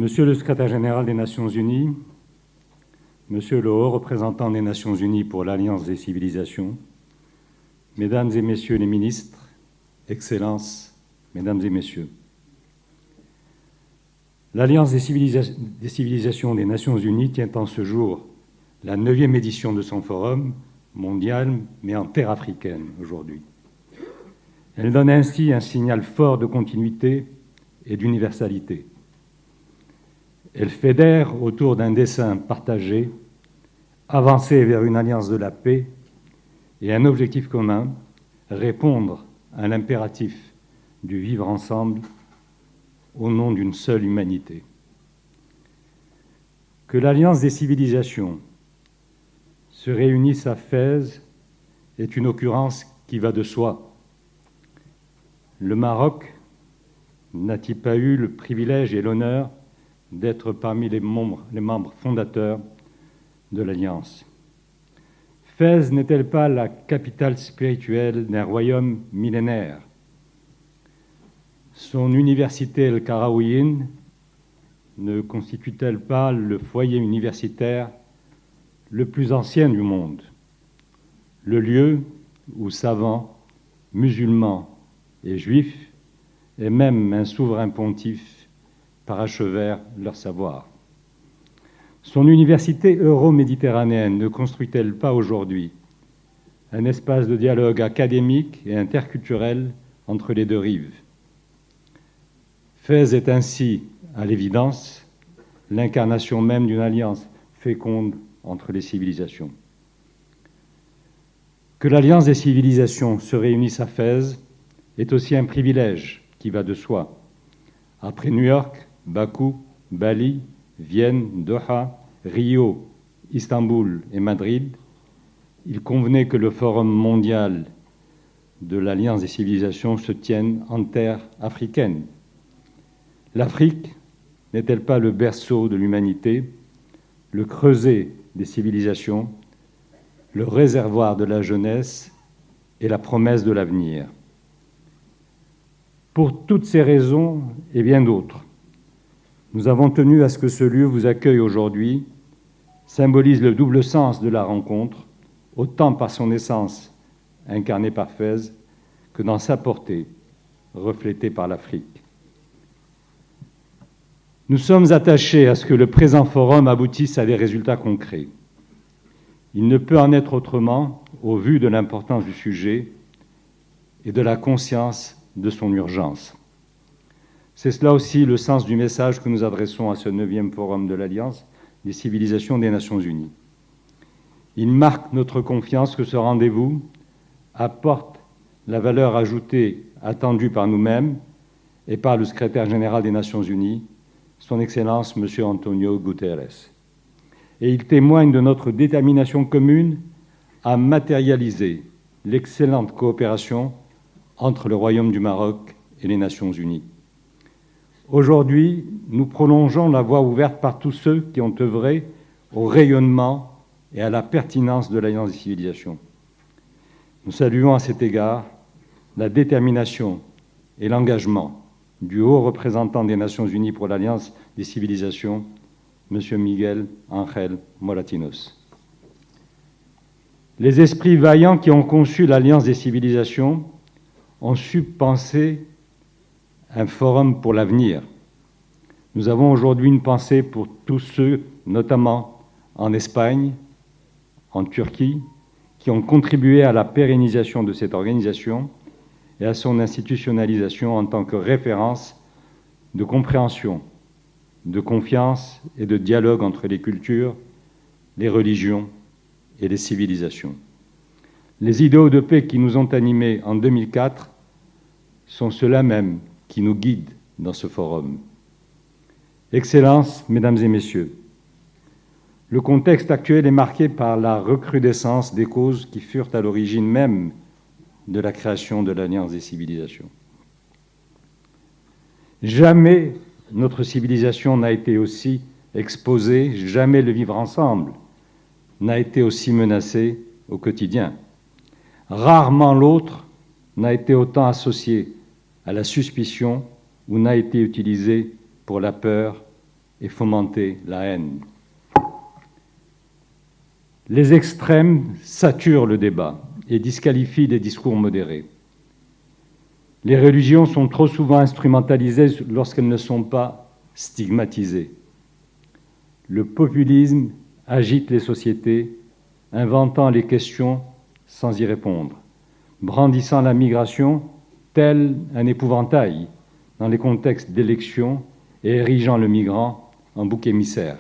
Monsieur le secrétaire général des Nations Unies, Monsieur le haut représentant des Nations Unies pour l'Alliance des civilisations, Mesdames et Messieurs les ministres, Excellences, Mesdames et Messieurs, l'Alliance des civilisations des Nations Unies tient en ce jour la 9e édition de son forum mondial, mais en terre africaine aujourd'hui. Elle donne ainsi un signal fort de continuité et d'universalité. Elle fédère autour d'un dessein partagé, avancer vers une alliance de la paix et un objectif commun, répondre à l'impératif du vivre ensemble au nom d'une seule humanité. Que l'Alliance des civilisations se réunisse à Fès est une occurrence qui va de soi. Le Maroc n'a-t-il pas eu le privilège et l'honneur d'être parmi les membres fondateurs de l'Alliance? Fès n'est-elle pas la capitale spirituelle d'un royaume millénaire? Son université El Karaouiyine ne constitue-t-elle pas le foyer universitaire le plus ancien du monde, le lieu où savants, musulmans et juifs, et même un souverain pontife, parachevèrent leur savoir? Son université euro-méditerranéenne ne construit-elle pas aujourd'hui un espace de dialogue académique et interculturel entre les deux rives? Fès est ainsi, à l'évidence, l'incarnation même d'une alliance féconde entre les civilisations. Que l'Alliance des civilisations se réunisse à Fès est aussi un privilège qui va de soi. Après New York, Bakou, Bali, Vienne, Doha, Rio, Istanbul et Madrid, il convenait que le Forum mondial de l'Alliance des civilisations se tienne en terre africaine. L'Afrique n'est-elle pas le berceau de l'humanité, le creuset des civilisations, le réservoir de la jeunesse et la promesse de l'avenir? Pour toutes ces raisons et bien d'autres, nous avons tenu à ce que ce lieu vous accueille aujourd'hui, symbolise le double sens de la rencontre, autant par son essence incarnée par Fès que dans sa portée reflétée par l'Afrique. Nous sommes attachés à ce que le présent forum aboutisse à des résultats concrets. Il ne peut en être autrement au vu de l'importance du sujet et de la conscience de son urgence. C'est cela aussi le sens du message que nous adressons à ce 9e forum de l'Alliance des civilisations des Nations Unies. Il marque notre confiance que ce rendez-vous apporte la valeur ajoutée attendue par nous-mêmes et par le secrétaire général des Nations Unies, son Excellence M. Antonio Guterres. Et il témoigne de notre détermination commune à matérialiser l'excellente coopération entre le Royaume du Maroc et les Nations Unies. Aujourd'hui, nous prolongeons la voie ouverte par tous ceux qui ont œuvré au rayonnement et à la pertinence de l'Alliance des civilisations. Nous saluons à cet égard la détermination et l'engagement du haut représentant des Nations Unies pour l'Alliance des civilisations, M. Miguel Ángel Moratinos. Les esprits vaillants qui ont conçu l'Alliance des civilisations ont su penser un forum pour l'avenir. Nous avons aujourd'hui une pensée pour tous ceux, notamment en Espagne, en Turquie, qui ont contribué à la pérennisation de cette organisation et à son institutionnalisation en tant que référence de compréhension, de confiance et de dialogue entre les cultures, les religions et les civilisations. Les idéaux de paix qui nous ont animés en 2004 sont ceux-là même qui nous guident dans ce forum. Excellences, Mesdames et Messieurs, le contexte actuel est marqué par la recrudescence des causes qui furent à l'origine même de la création de l'Alliance des civilisations. Jamais notre civilisation n'a été aussi exposée, jamais le vivre ensemble n'a été aussi menacé au quotidien. Rarement l'autre n'a été autant associé à la suspicion ou n'a été utilisé pour la peur et fomenter la haine. Les extrêmes saturent le débat et disqualifient les discours modérés. Les religions sont trop souvent instrumentalisées lorsqu'elles ne sont pas stigmatisées. Le populisme agite les sociétés, inventant les questions sans y répondre, brandissant la migration tel un épouvantail dans les contextes d'élection et érigeant le migrant en bouc émissaire.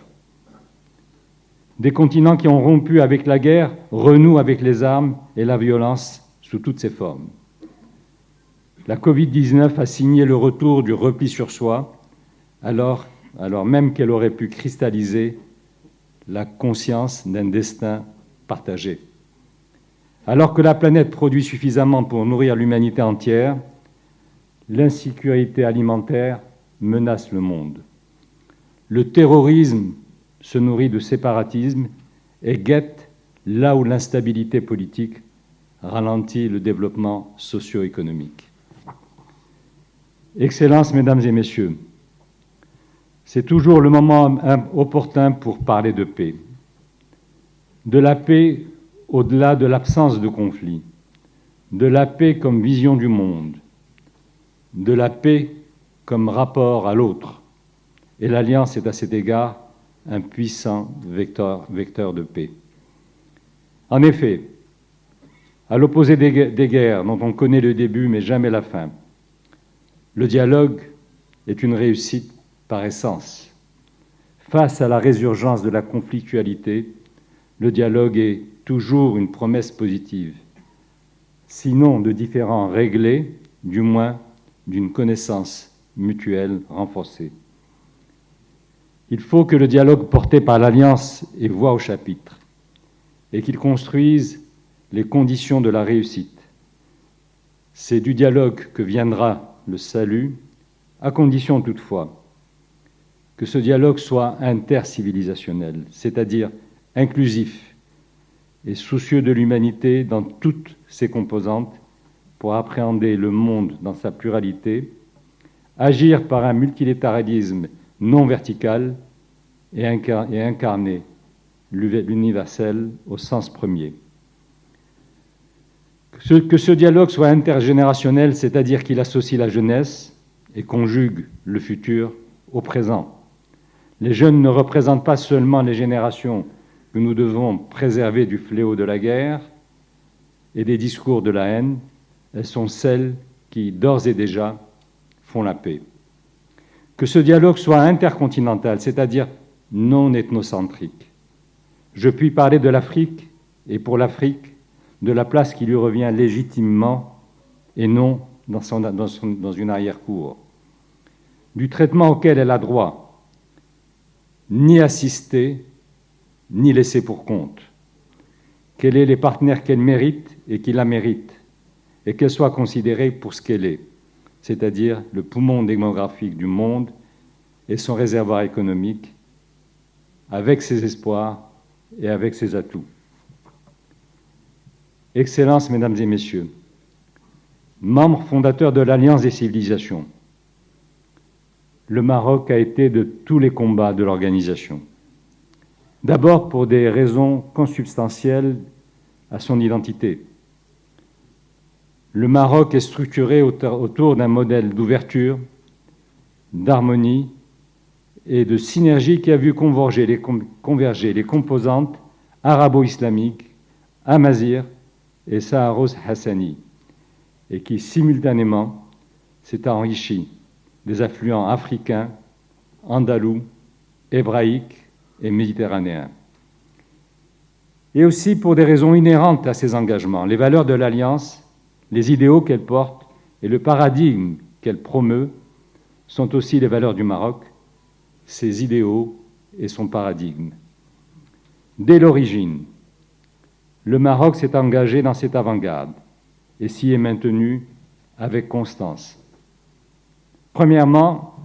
Des continents qui ont rompu avec la guerre renouent avec les armes et la violence sous toutes ses formes. La Covid-19 a signé le retour du repli sur soi, alors même qu'elle aurait pu cristalliser la conscience d'un destin partagé. Alors que la planète produit suffisamment pour nourrir l'humanité entière, l'insécurité alimentaire menace le monde. Le terrorisme se nourrit de séparatisme et guette là où l'instabilité politique ralentit le développement socio-économique. Excellences, Mesdames et Messieurs, c'est toujours le moment opportun pour parler de paix. De la paix au-delà de l'absence de conflit, de la paix comme vision du monde, de la paix comme rapport à l'autre. Et l'Alliance est à cet égard un puissant vecteur de paix. En effet, à l'opposé des guerres dont on connaît le début mais jamais la fin, le dialogue est une réussite par essence. Face à la résurgence de la conflictualité, le dialogue est toujours une promesse positive, sinon de différends réglés, du moins d'une connaissance mutuelle renforcée. Il faut que le dialogue porté par l'Alliance ait voix au chapitre et qu'il construise les conditions de la réussite. C'est du dialogue que viendra le salut, à condition toutefois que ce dialogue soit intercivilisationnel, c'est-à-dire inclusif et soucieux de l'humanité dans toutes ses composantes pour appréhender le monde dans sa pluralité, agir par un multilatéralisme non vertical et incarner l'universel au sens premier. Que ce dialogue soit intergénérationnel, c'est-à-dire qu'il associe la jeunesse et conjugue le futur au présent. Les jeunes ne représentent pas seulement les générations que nous devons préserver du fléau de la guerre et des discours de la haine, elles sont celles qui, d'ores et déjà, font la paix. Que ce dialogue soit intercontinental, c'est-à-dire non ethnocentrique. Je puis parler de l'Afrique et pour l'Afrique, de la place qui lui revient légitimement et non dans une arrière-cour. Du traitement auquel elle a droit, ni assister, ni laisser pour compte. Qu'elle ait les partenaires qu'elle mérite et qui la méritent, et qu'elle soit considérée pour ce qu'elle est, c'est-à-dire le poumon démographique du monde et son réservoir économique, avec ses espoirs et avec ses atouts. Excellences, Mesdames et Messieurs, membres fondateurs de l'Alliance des civilisations, le Maroc a été de tous les combats de l'organisation. D'abord pour des raisons consubstantielles à son identité. Le Maroc est structuré autour d'un modèle d'ouverture, d'harmonie et de synergie qui a vu converger les composantes arabo-islamiques, amazirs et saharos hassani, et qui simultanément s'est enrichi des affluents africains, andalous, hébraïques et méditerranéens. Et aussi pour des raisons inhérentes à ces engagements, les valeurs de l'Alliance, les idéaux qu'elle porte et le paradigme qu'elle promeut sont aussi les valeurs du Maroc, ses idéaux et son paradigme. Dès l'origine, le Maroc s'est engagé dans cette avant-garde et s'y est maintenu avec constance. Premièrement,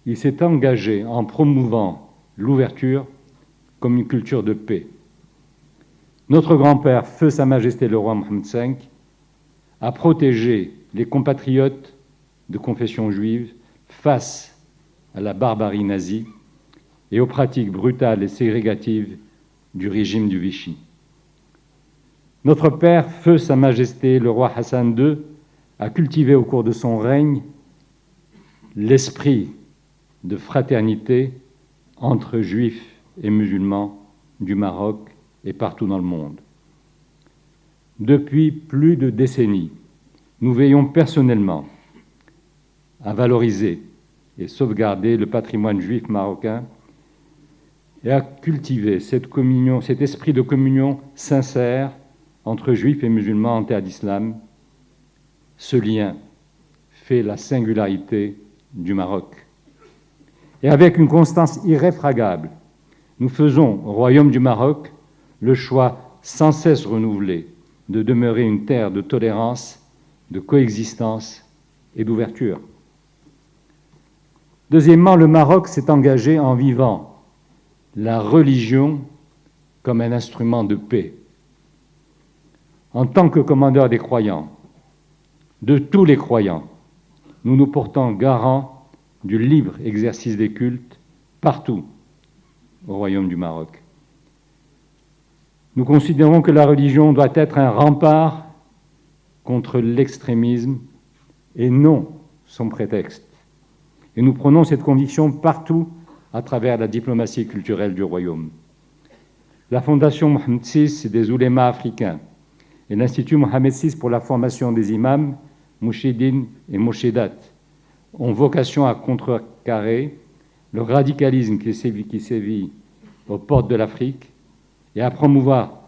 il s'est engagé en promouvant l'ouverture comme une culture de paix. Notre grand-père, feu Sa Majesté le roi Mohammed V, a protégé les compatriotes de confession juive face à la barbarie nazie et aux pratiques brutales et ségrégatives du régime du Vichy. Notre père, feu Sa Majesté le roi Hassan II, a cultivé au cours de son règne l'esprit de fraternité entre juifs et musulmans du Maroc et partout dans le monde. Depuis plus de décennies, nous veillons personnellement à valoriser et sauvegarder le patrimoine juif marocain et à cultiver cette communion, cet esprit de communion sincère entre juifs et musulmans en terre d'islam. Ce lien fait la singularité du Maroc. Et avec une constance irréfragable, nous faisons au Royaume du Maroc le choix sans cesse renouvelé de demeurer une terre de tolérance, de coexistence et d'ouverture. Deuxièmement, le Maroc s'est engagé en vivant la religion comme un instrument de paix. En tant que commandeur des croyants, de tous les croyants, nous nous portons garants du libre exercice des cultes partout au Royaume du Maroc. Nous considérons que la religion doit être un rempart contre l'extrémisme et non son prétexte. Et nous prenons cette conviction partout à travers la diplomatie culturelle du Royaume. La Fondation Mohamed VI des oulémas africains et l'Institut Mohamed VI pour la formation des imams, mouchidines et mouchidat ont vocation à contrecarrer le radicalisme qui sévit aux portes de l'Afrique et à promouvoir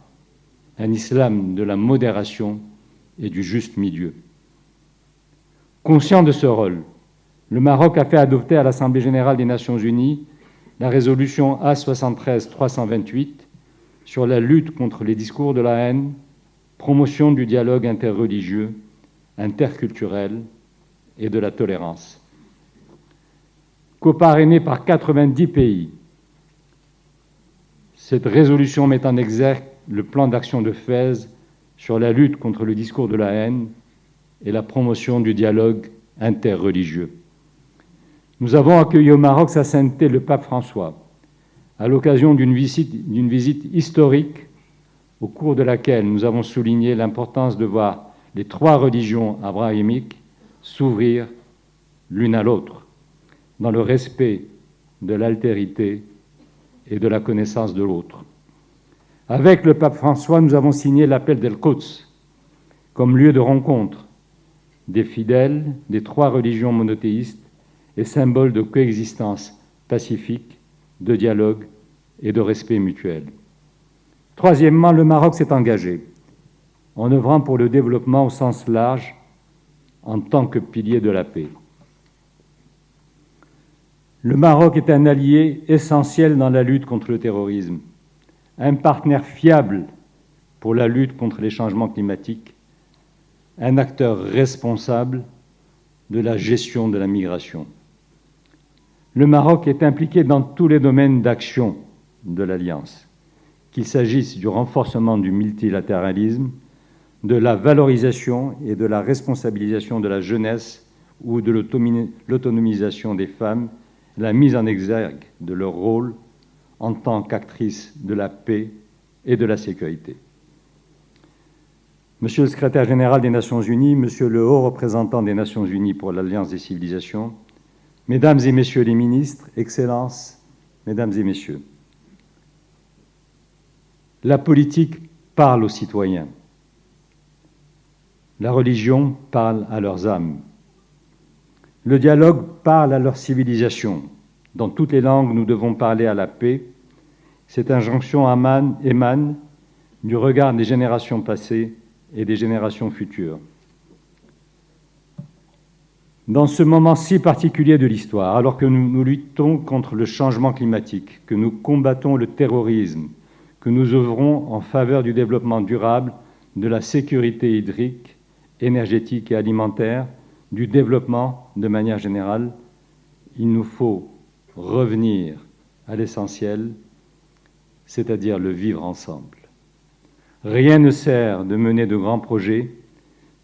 un islam de la modération et du juste milieu. Conscient de ce rôle, le Maroc a fait adopter à l'Assemblée générale des Nations unies la résolution A73-328 sur la lutte contre les discours de la haine, promotion du dialogue interreligieux, interculturel et de la tolérance. Co-parrainée par 90 pays, cette résolution met en exergue le plan d'action de Fès sur la lutte contre le discours de la haine et la promotion du dialogue interreligieux. Nous avons accueilli au Maroc Sa Sainteté le pape François à l'occasion d'une visite historique au cours de laquelle nous avons souligné l'importance de voir les trois religions abrahamiques s'ouvrir l'une à l'autre dans le respect de l'altérité et de la connaissance de l'autre. Avec le pape François, nous avons signé l'appel d'El-Quds comme lieu de rencontre des fidèles des trois religions monothéistes et symbole de coexistence pacifique, de dialogue et de respect mutuel. Troisièmement, le Maroc s'est engagé en œuvrant pour le développement au sens large en tant que pilier de la paix. Le Maroc est un allié essentiel dans la lutte contre le terrorisme, un partenaire fiable pour la lutte contre les changements climatiques, un acteur responsable de la gestion de la migration. Le Maroc est impliqué dans tous les domaines d'action de l'Alliance, qu'il s'agisse du renforcement du multilatéralisme, de la valorisation et de la responsabilisation de la jeunesse ou de l'autonomisation des femmes, la mise en exergue de leur rôle en tant qu'actrices de la paix et de la sécurité. Monsieur le secrétaire général des Nations Unies, Monsieur le haut représentant des Nations Unies pour l'Alliance des civilisations, Mesdames et Messieurs les ministres, Excellences, Mesdames et Messieurs, la politique parle aux citoyens. La religion parle à leurs âmes. Le dialogue parle à leur civilisation. Dans toutes les langues, nous devons parler à la paix. Cette injonction émane du regard des générations passées et des générations futures. Dans ce moment si particulier de l'histoire, alors que nous luttons contre le changement climatique, que nous combattons le terrorisme, que nous œuvrons en faveur du développement durable, de la sécurité hydrique, énergétique et alimentaire, du développement de manière générale, il nous faut revenir à l'essentiel, c'est-à-dire le vivre ensemble. Rien ne sert de mener de grands projets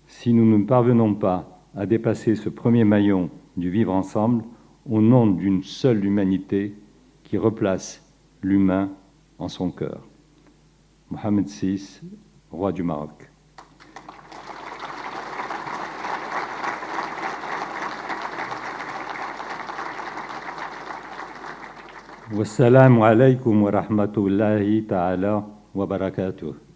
si nous ne parvenons pas à dépasser ce premier maillon du vivre ensemble au nom d'une seule humanité qui replace l'humain en son cœur. Mohamed VI, roi du Maroc. Wassalamu alaikum wa rahmatullahi ta'ala wa barakatuh.